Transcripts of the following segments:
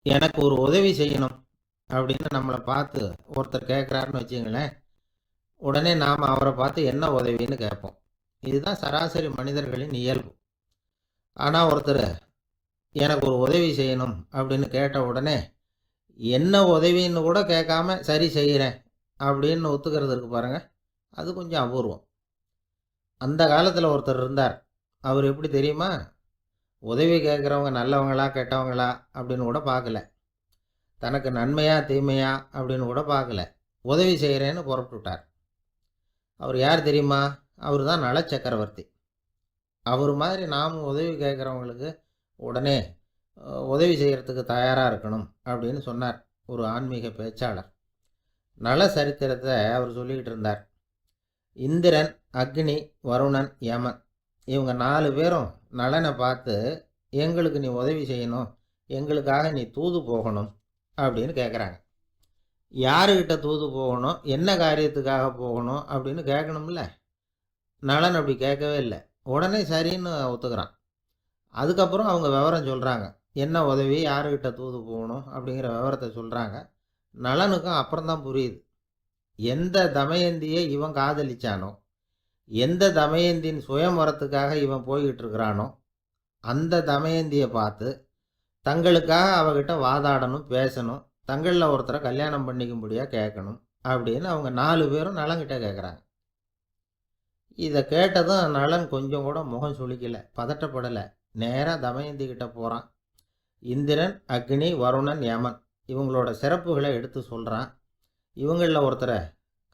எனக்கு ஒரு உதவி செய்யணும் அப்படின்னு நம்மளை பார்த்து ஒருத்தர் கேட்குறாருன்னு வச்சுங்களேன், உடனே நாம் அவரை பார்த்து என்ன உதவின்னு கேட்போம். இதுதான் சராசரி மனிதர்களின் இயல்பு. ஆனால் ஒருத்தர் எனக்கு ஒரு உதவி செய்யணும் அப்படின்னு கேட்ட உடனே என்ன உதவின்னு கூட கேட்காம சரி செய்கிறேன் அப்படின்னு ஒத்துக்கிறது இருக்கு பாருங்க, அது கொஞ்சம் அபூர்வம். அந்த காலத்தில் ஒருத்தர் இருந்தார். அவர் எப்படி தெரியுமா? உதவி கேட்குறவங்க நல்லவங்களா கெட்டவங்களா அப்படின்னு கூட பார்க்கல, தனக்கு நன்மையா தீமையா அப்படின்னு கூட பார்க்கல, உதவி செய்கிறேன்னு புறப்பட்டுட்டார். அவர் யார் தெரியுமா? அவர் தான் நல சக்கரவர்த்தி. அவர் மாதிரி நாமும் உதவி கேட்குறவங்களுக்கு உடனே உதவி செய்கிறதுக்கு தயாராக இருக்கணும் அப்படின்னு சொன்னார் ஒரு ஆன்மீக பேச்சாளர். நல சரித்திரத்தை அவர் சொல்லிக்கிட்டு இருந்தார். இந்திரன், அக்னி, வருணன், யமன் இவங்க 4 பேரும் நலனை பார்த்து எங்களுக்கு நீ உதவி செய்யணும், எங்களுக்காக நீ தூது போகணும் அப்படின்னு கேட்குறாங்க. யாருக்கிட்ட தூது போகணும், என்ன காரியத்துக்காக போகணும் அப்படின்னு கேட்கணும்ல. நலன் அப்படி கேட்கவே இல்லை, உடனே சரின்னு ஒத்துக்கிறான். அதுக்கப்புறம் அவங்க விவரம் சொல்கிறாங்க, என்ன உதவி, யாருக்கிட்ட தூது போகணும் அப்படிங்கிற விவரத்தை சொல்கிறாங்க. நலனுக்கும் அப்புறம்தான் புரியுது, எந்த தமயந்தியை இவன் காதலிச்சானோ, எந்த தமயந்தின் சுயமரத்துக்காக இவன் போய்கிட்டு இருக்கிறானோ அந்த தமயந்தியை பார்த்து தங்களுக்காக அவகிட்ட வாதாடணும், பேசணும், தங்களில் ஒருத்தரை கல்யாணம் பண்ணிக்கும்படியாக கேட்கணும் அப்படின்னு அவங்க 4 பேரும் நலன்கிட்ட கேட்குறாங்க. இதை கேட்டதும் நலன் கொஞ்சம் கூட முகம் சுளிக்கலை, பதட்டப்படலை. நேராக தமயந்தி கிட்ட போகிறான். இந்திரன், அக்னி, வருணன், யமன் இவங்களோட சிறப்புகளை எடுத்து சொல்கிறான். இவங்களில் ஒருத்தரை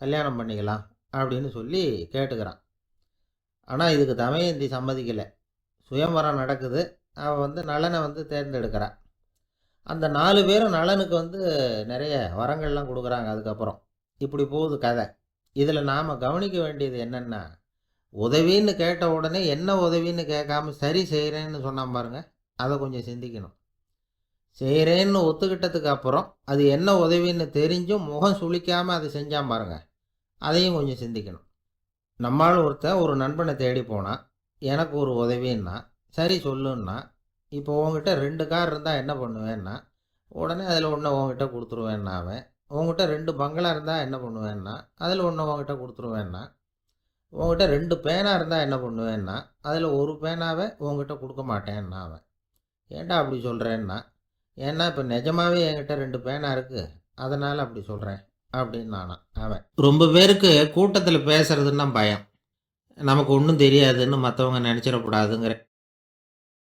கல்யாணம் பண்ணிக்கலாம் அப்படின்னு சொல்லி கேட்டுக்கிறான். ஆனால் இதுக்கு தமயந்தி சம்மதிக்கலை. சுயம்பரம் நடக்குது, அவள் நலனை தேர்ந்தெடுக்கிறான். அந்த 4 பேரும் நலனுக்கு நிறைய வரங்கள்லாம் கொடுக்குறாங்க. அதுக்கப்புறம் இப்படி போகுது கதை. இதில் நாம் கவனிக்க வேண்டியது என்னென்னா, உதவின்னு கேட்ட உடனே என்ன உதவின்னு கேட்காம சரி செய்கிறேன்னு சொன்னான் பாருங்க, அதை கொஞ்சம் சிந்திக்கணும். செய்கிறேன்னு ஒத்துக்கிட்டதுக்கு அப்புறம் அது என்ன உதவின்னு தெரிஞ்சும் முகம் சுளிக்காமல் அதை செஞ்சான் பாருங்க, அதையும் கொஞ்சம் சிந்திக்கணும். நம்மால் ஒருத்தன் ஒரு நண்பனை தேடி போனான், எனக்கு ஒரு உதவின்னா சரி சொல்லுன்னா. இப்போ உங்ககிட்ட 2 கார் இருந்தால் என்ன பண்ணுவேன்னா, உடனே அதில் ஒன்று உங்ககிட்ட கொடுத்துருவேன்னா. அவன் உங்ககிட்ட 2 பங்களா இருந்தால் என்ன பண்ணுவேன்னா, அதில் ஒன்று உங்ககிட்ட கொடுத்துருவேன்னா. உங்ககிட்ட 2 பேனா இருந்தால் என்ன பண்ணுவேன்னா, அதில் ஒரு பேனாவை உங்ககிட்ட கொடுக்க மாட்டேன்னா. அவன் ஏன்டா அப்படி சொல்கிறேன்னா, ஏன்னா இப்போ நிஜமாகவே என்கிட்ட 2 பேனா இருக்குது, அதனால் அப்படி சொல்கிறேன் அப்படின்னு நானான். அவன் ரொம்ப பேருக்கு கூட்டத்தில் பேசுறதுன்னா பயம், நமக்கு ஒன்றும் தெரியாதுன்னு மற்றவங்க நினச்சிடக்கூடாதுங்கிற